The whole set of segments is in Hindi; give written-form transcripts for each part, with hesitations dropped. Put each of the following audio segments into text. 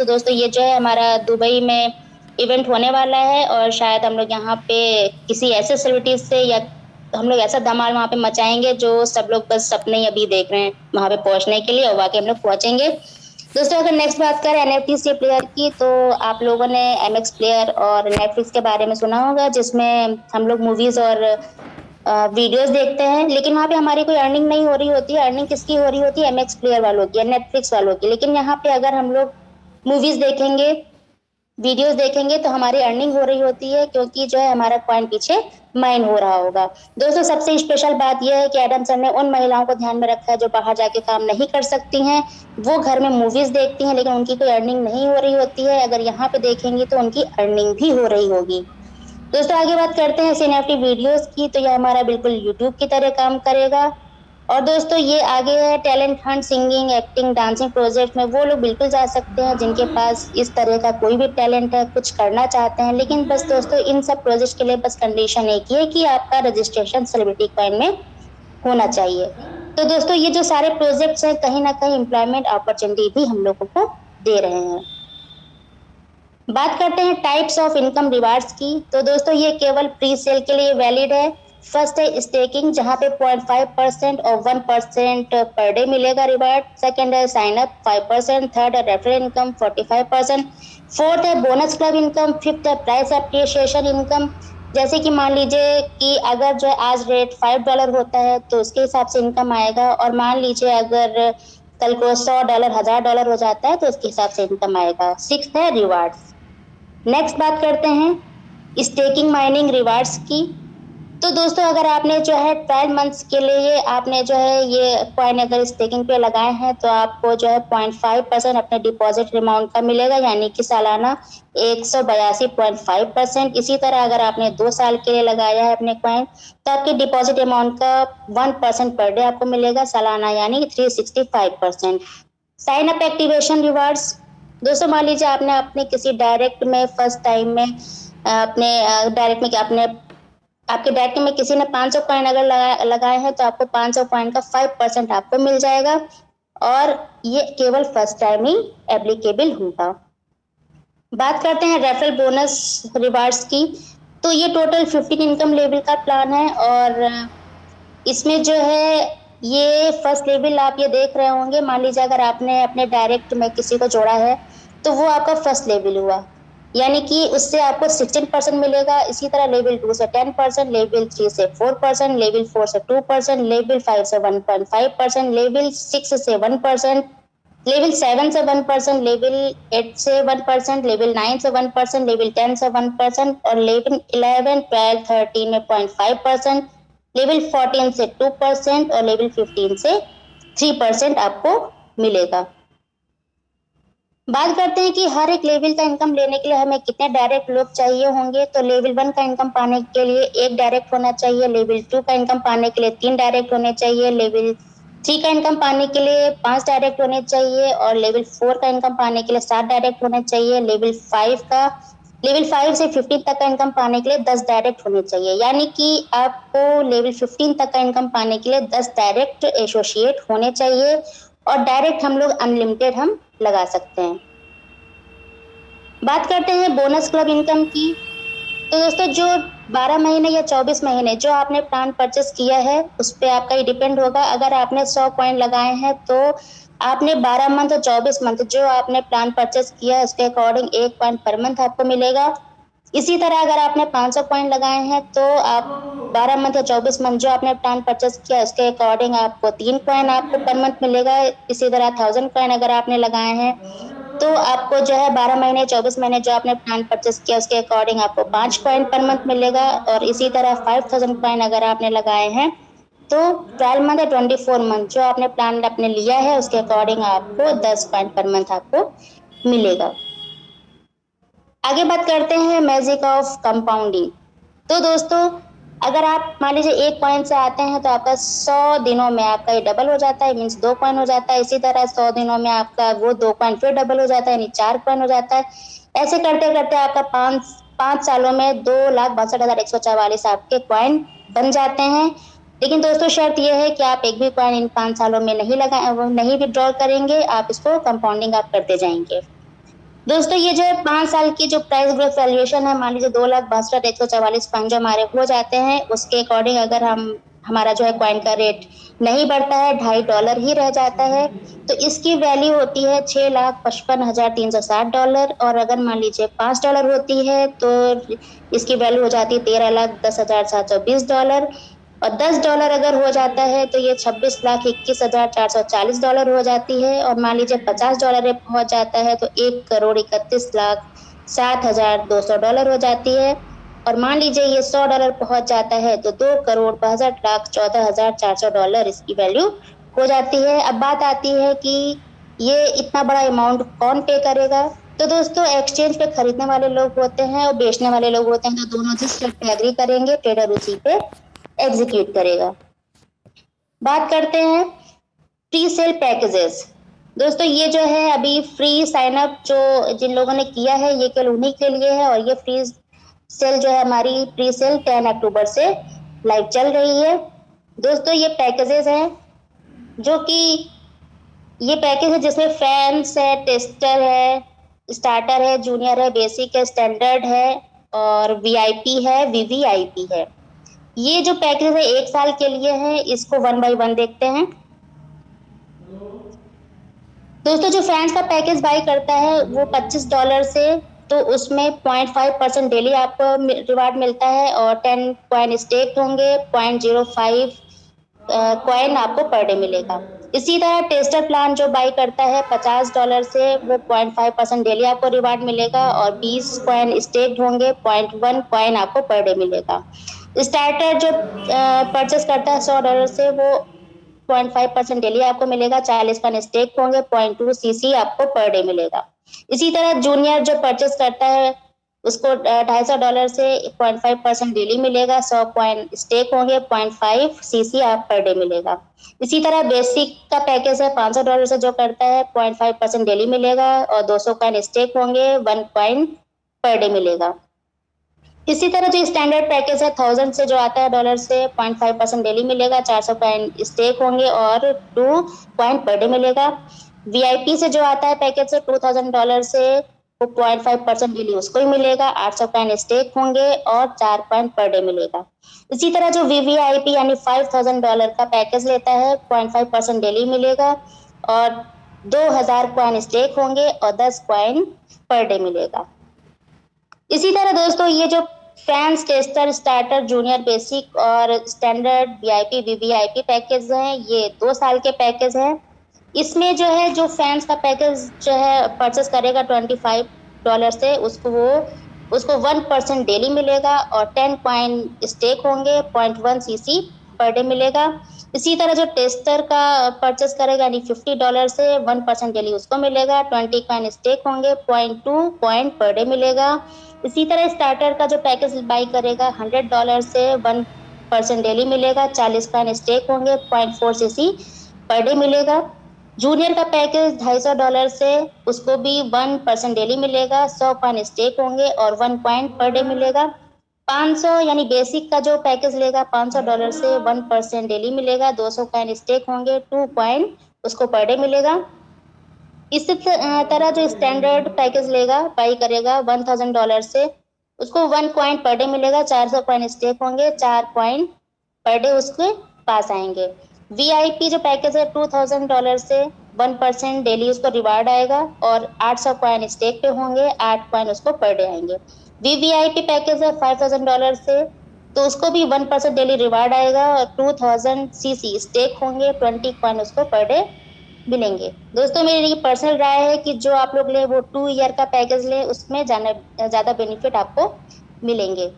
तो दोस्तों ये जो है हमारा दुबई में इवेंट होने वाला है और शायद हम लोग यहाँ पे किसी ऐसे सेलिब्रिटीज से या हम लोग ऐसा धमाल वहाँ पे मचाएंगे जो सब लोग बस सपने ही अभी देख रहे हैं वहाँ पे पहुंचने के लिए और वाकई हम लोग पहुंचेंगे। दोस्तों अगर नेक्स्ट बात करें एनएफटी प्लेयर की तो आप लोगों ने एमएक्स प्लेयर और नेटफ्लिक्स के बारे में सुना होगा जिसमें हम लोग मूवीज और वीडियोस देखते हैं, लेकिन वहाँ पे हमारी कोई अर्निंग नहीं हो रही होती है। अर्निंग किसकी हो रही होती है? एमएक्स प्लेयर वालों की या नेटफ्लिक्स वालों की। लेकिन यहाँ पे अगर हम लोग मूवीज देखेंगे, वीडियोस देखेंगे तो हमारी अर्निंग हो रही होती है, क्योंकि जो है हमारा पॉइंट पीछे माइन हो रहा होगा। दोस्तों सबसे स्पेशल बात यह है कि एडम सर ने उन महिलाओं को ध्यान में रखा है जो बाहर जाके काम नहीं कर सकती हैं, वो घर में मूवीज देखती हैं लेकिन उनकी कोई अर्निंग नहीं हो रही होती है। अगर यहाँ पे देखेंगे तो उनकी अर्निंग भी हो रही होगी। दोस्तों आगे बात करते हैं सिनेमैटिक वीडियोस की, तो यह हमारा बिल्कुल यूट्यूब की तरह काम करेगा। और दोस्तों ये आगे है talent Hunt, singing, acting, dancing project में वो लोग बिल्कुल जा सकते हैं जिनके पास इस तरह का कोई भी टैलेंट है, कुछ करना चाहते हैं। लेकिन बस दोस्तों इन सब प्रोजेक्ट के लिए बस कंडीशन एक ही है कि आपका रजिस्ट्रेशन सेलिब्रिटी कॉइन में होना चाहिए। तो दोस्तों ये जो सारे प्रोजेक्ट्स हैं कहीं ना कहीं एम्प्लॉयमेंट अपॉर्चुनिटी भी हम लोगों को दे रहे हैं। बात करते हैं टाइप्स ऑफ इनकम रिवार्ड्स की, तो दोस्तों ये केवल प्री सेल के लिए वैलिड है। फर्स्ट है स्टेकिंग, जहां पे 0.5% और 1% पर डे मिलेगा रिवार्ड। सेकंड है साइन अप 5%। थर्ड है रेफरल इनकम 45%। फोर्थ है बोनस क्लब इनकम। फिफ्थ है प्राइस अप्रिसिएशन इनकम। जैसे कि मान लीजिए कि अगर जो है आज रेट $5 होता है तो उसके हिसाब से इनकम आएगा, और मान लीजिए अगर कल को $100 $1000 हो जाता है तो उसके हिसाब से इनकम आएगा। सिक्स्थ है रिवार्ड्स। नेक्स्ट बात करते हैं स्टेकिंग माइनिंग रिवार्ड्स की। तो दोस्तों अगर आपने जो है 12 मंथ्स के लिए आपने जो है ये कॉइन अगर स्टेकिंग पे लगाए हैं तो आपको जो है 0.5% अपने डिपॉजिट अमाउंट का मिलेगा, यानी कि सालाना 182.5%। इसी तरह अगर आपने 2 साल के लिए लगाया है अपने कॉइन तो आपके डिपॉजिट अमाउंट का 1% पर डे आपको मिलेगा सालाना, यानी 365%। Sign up activation rewards. दोस्तों मान लीजिए आपने अपने किसी डायरेक्ट में फर्स्ट टाइम में अपने डायरेक्ट में अपने आपके डायरेक्ट में किसी ने 500 कॉइन अगर लगाए हैं तो आपको 500 कॉइन का 5% आपको मिल जाएगा, और ये केवल फर्स्ट टाइम ही एप्लीकेबल होगा। बात करते हैं रेफरल बोनस रिवार्ड्स की, तो ये टोटल 15 इनकम लेवल का प्लान है, और इसमें जो है ये फर्स्ट लेवल आप ये देख रहे होंगे। मान लीजिए अगर आपने अपने डायरेक्ट में किसी को जोड़ा है तो वो आपका फर्स्ट लेवल हुआ, यानी कि उससे आपको 16% मिलेगा। इसी तरह लेवल 2 से 10%, लेवल 3 से 4%, लेवल 4 से 2%, लेवल 5 से 1.5%, लेवल 6 से 1%, लेवल 7 से 1%, लेवल 8 से 1%, लेवल 9 से 1%, लेवल 10 से 1%, और लेवल 11 12 13 में 0.5%, लेवल 14 से 2% और लेवल 15 से 3% आपको मिलेगा। बात करते हैं कि हर एक लेवल का इनकम लेने के लिए हमें कितने डायरेक्ट लोग चाहिए होंगे, तो लेवल 1 का इनकम पाने के लिए 1 डायरेक्ट होना चाहिए, लेवल 2 का इनकम पाने के लिए 3 डायरेक्ट होने चाहिए, लेवल 3 का इनकम पाने के लिए 5 डायरेक्ट होने चाहिए, और लेवल 4 का इनकम पाने के लिए 7 डायरेक्ट होने चाहिए। लेवल 5 से 15 तक का इनकम पाने के लिए 10 डायरेक्ट होने चाहिए, यानी कि आपको लेवल 15 तक का इनकम पाने के लिए 10 डायरेक्ट एसोसिएट होने चाहिए, और डायरेक्ट हम लोग अनलिमिटेड हम लगा सकते हैं। बात करते हैं बोनस क्लब इनकम की, तो दोस्तों जो 12 महीने या 24 महीने जो आपने प्लान परचेस किया है उस पर आपका ही डिपेंड होगा। अगर आपने 100 कॉइन लगाए हैं तो आपने 12 मंथ और 24 मंथ जो आपने प्लान परचेस किया है उसके अकॉर्डिंग 1 कॉइन पर मंथ आपको मिलेगा। इसी तरह अगर आपने 500 कॉइन लगाए हैं तो आप 12 मंथ या 24 मंथ जो आपने प्लान परचेस किया उसके अकॉर्डिंग आपको 3 कॉइन आपको पर मंथ मिलेगा। इसी तरह 1000 कॉइन अगर आपने लगाए हैं तो आपको जो है 12 महीने 24 महीने जो आपने प्लान परचेस किया उसके अकॉर्डिंग आपको 5 कॉइन पर मंथ मिलेगा। और इसी तरह 5000 कॉइन अगर आपने लगाए हैं तो 12 मंथ या 24 मंथ जो आपने प्लान अपने लिया है उसके अकॉर्डिंग आपको 10 कॉइन पर मंथ आपको मिलेगा। आगे बात करते हैं मैजिक ऑफ कंपाउंडिंग। तो दोस्तों अगर आप मान लीजिए 1 कॉइन से आते हैं तो आपका 100 दिनों में आपका ये डबल हो जाता है, मीन्स 2 कॉइन हो जाता है। इसी तरह 100 दिनों में आपका वो 2 कॉइन फिर डबल हो जाता है, यानी 4 कॉइन हो जाता है। ऐसे करते करते आपका पाँच पाँच सालों में 2,62,144 आपके कॉइन बन जाते हैं। लेकिन दोस्तों शर्त यह है कि आप एक भी कॉइन इन 5 सालों में नहीं विड्रॉ करेंगे, आप इसको कंपाउंडिंग आप करते जाएंगे। दोस्तों ये जो है 5 साल की जो प्राइस ग्रोथ वैल्यूएशन है, मान लीजिए 2,62,144 कॉइन जो हमारे हो जाते हैं, उसके अकॉर्डिंग अगर हम हमारा जो है कॉइन का रेट नहीं बढ़ता है, $2.5 ही रह जाता है, तो इसकी वैल्यू होती है $6,55,360। और अगर मान लीजिए $5 होती है तो इसकी वैल्यू हो जाती है $13,10,720। और $10 अगर हो जाता है तो ये $26,21,440 हो जाती है। और मान लीजिए $50 पहुंच जाता है तो $1,31,07,200 हो जाती है। और मान लीजिए ये $100 पहुंच जाता है तो $2,62,14,400 इसकी वैल्यू हो जाती है। अब बात आती है कि ये इतना बड़ा अमाउंट कौन पे करेगा। तो दोस्तों एक्सचेंज पे खरीदने वाले लोग होते हैं और बेचने वाले लोग होते हैं, तो दोनों जिस रेट पे एग्री करेंगे ट्रेडर उसी पे एग्जीक्यूट करेगा। बात करते हैं प्री सेल पैकेजेस। दोस्तों ये जो है अभी फ्री साइन अप जो जिन लोगों ने किया है ये केवल उन्हीं के लिए है। और ये फ्री सेल जो है हमारी प्री सेल 10 अक्टूबर से लाइव चल रही है। दोस्तों ये पैकेजेस हैं जो कि ये पैकेज है जिसमें फैंस है, टेस्टर है, स्टार्टर है, जूनियर है, बेसिक है, स्टैंडर्ड है और वीआईपी है, वीवीआईपी है। ये जो पैकेज है 1 साल के लिए है। इसको वन बाय वन देखते हैं। दोस्तों जो फैंस का पैकेज बाई करता है वो $25 से, तो उसमें 0.5% डेली आपको रिवार्ड मिलता है और 10 कॉइन स्टेक होंगे, 0.05 कॉइन आपको पर डे मिलेगा। इसी तरह टेस्टर प्लान जो बाई करता है $50 से, वो 0.5% डेली आपको रिवार्ड मिलेगा और 20 कॉइन स्टेक होंगे, 0.1 कॉइन आपको पर डे मिलेगा। स्टार्टर जो परचेस करता है $100 से, वो 0.5% डेली आपको मिलेगा, 40 का स्टेक होंगे, 0.2 सीसी आपको पर डे मिलेगा। इसी तरह जूनियर जो परचेस करता है उसको $250 से 0.5% डेली मिलेगा, 100 कॉइन स्टेक होंगे, 0.5 सीसी आप पर डे मिलेगा। इसी तरह बेसिक का पैकेज है $500 से जो करता है 0.5% डेली मिलेगा और 200 कॉइन स्टेक होंगे, 1 कॉइन पर डे मिलेगा। इसी तरह जो स्टैंडर्ड पैकेज है 1000 से जो आता है डॉलर से, 0.5% डेली मिलेगा, 400 कॉइन स्टेक होंगे और 2 कॉइन पर डे मिलेगा। वीआईपी से जो आता है पैकेज से $2000 से, वो 0.5% डेली उसको ही मिलेगा, 800 कॉइन स्टेक होंगे और 4 कॉइन पर डे मिलेगा। इसी तरह जो वीवीआईपी यानी $5000 का पैकेज लेता है, 0.5% डेली मिलेगा और 2000 कॉइन स्टेक होंगे और 10 कॉइन पर डे मिलेगा। इसी तरह दोस्तों ये जो fans, tester, starter, junior, basic और स्टैंडर्ड, वीआईपी, वीवीआईपी पैकेज हैं, ये 2 साल के पैकेज हैं। इसमें जो है जो फैंस का पैकेज जो है परचेस करेगा $25 से, उसको 1% डेली मिलेगा और 10 कॉइन स्टेक होंगे, 0.1 सीसी पर डे मिलेगा। इसी तरह जो टेस्टर का परचेस करेगा यानी $50 से, 1% डेली उसको मिलेगा, 20 कॉइन स्टेक होंगे, 0.2 कॉइन पर डे मिलेगा। इसी तरह स्टार्टर का जो पैकेज बाई करेगा $100 से, 1% डेली मिलेगा, 40 कॉइन स्टेक होंगे, 0.4 सीसी पर डे मिलेगा। जूनियर का पैकेज $250 से, उसको भी 1% डेली मिलेगा, 100 कॉइन स्टेक होंगे और 1 कॉइन पर डे मिलेगा। 500 यानी बेसिक का जो पैकेज लेगा $500 से, 1% डेली मिलेगा, 200 कॉइन स्टेक होंगे, 2 कॉइन उसको पर डे मिलेगा। इसी तरह जो स्टैंडर्ड पैकेज लेगा बाई करेगा $1000 से, उसको 1 कॉइन पर डे मिलेगा, 400 कॉइन स्टेक होंगे, 4 कॉइन पर डे उसके पास आएंगे। वीआईपी जो पैकेज है $2000 से, 1% डेली उसको रिवार्ड आएगा और 800 कॉइन स्टेक पे होंगे, 8 कॉइन उसको पर डे आएंगे। वीवीआईपी पैकेज है $5000 से, तो उसको भी 1% डेली रिवार्ड आएगा और 2000 सीसी स्टेक होंगे, 20 कॉइन उसको पर डे मिलेंगे। दोस्तों मेरी ये पर्सनल राय है कि जो आप लोग ले वो 2 ईयर का पैकेज ले, उसमें ज्यादा बेनिफिट आपको मिलेंगे।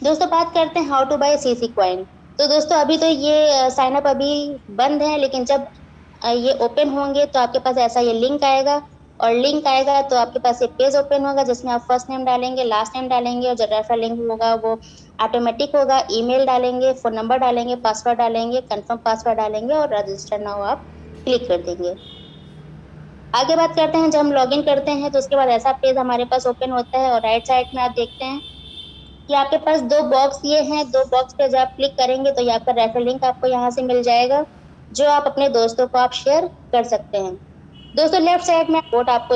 दोस्तों बात करते हैं how to buy CC coin. तो दोस्तों अभी तो ये साइन अप अभी बंद है, लेकिन जब ये ओपन होंगे तो आपके पास ऐसा ये लिंक आएगा। और लिंक आएगा तो आपके पास एक पेज ओपन होगा जिसमें आप फर्स्ट नेम डालेंगे, लास्ट नेम डालेंगे और जो रेफरल लिंक होगा वो ऑटोमेटिक होगा। ईमेल डालेंगे, फोन नंबर डालेंगे, पासवर्ड डालेंगे, कंफर्म पासवर्ड डालेंगे और रजिस्टर नाउ आप क्लिक कर देंगे। आगे बात करते हैं, जब हम लॉगिन करते हैं तो उसके बाद ऐसा पेज हमारे पास ओपन होता है और राइट साइड में आप देखते हैं कि आपके पास 2 बॉक्स ये हैं। 2 बॉक्स पे जब आप क्लिक करेंगे तो ये आपका रेफरल लिंक आपको यहाँ से मिल जाएगा, जो आप अपने दोस्तों को आप शेयर कर सकते हैं। दोस्तों लेफ्ट साइड में कोड आपको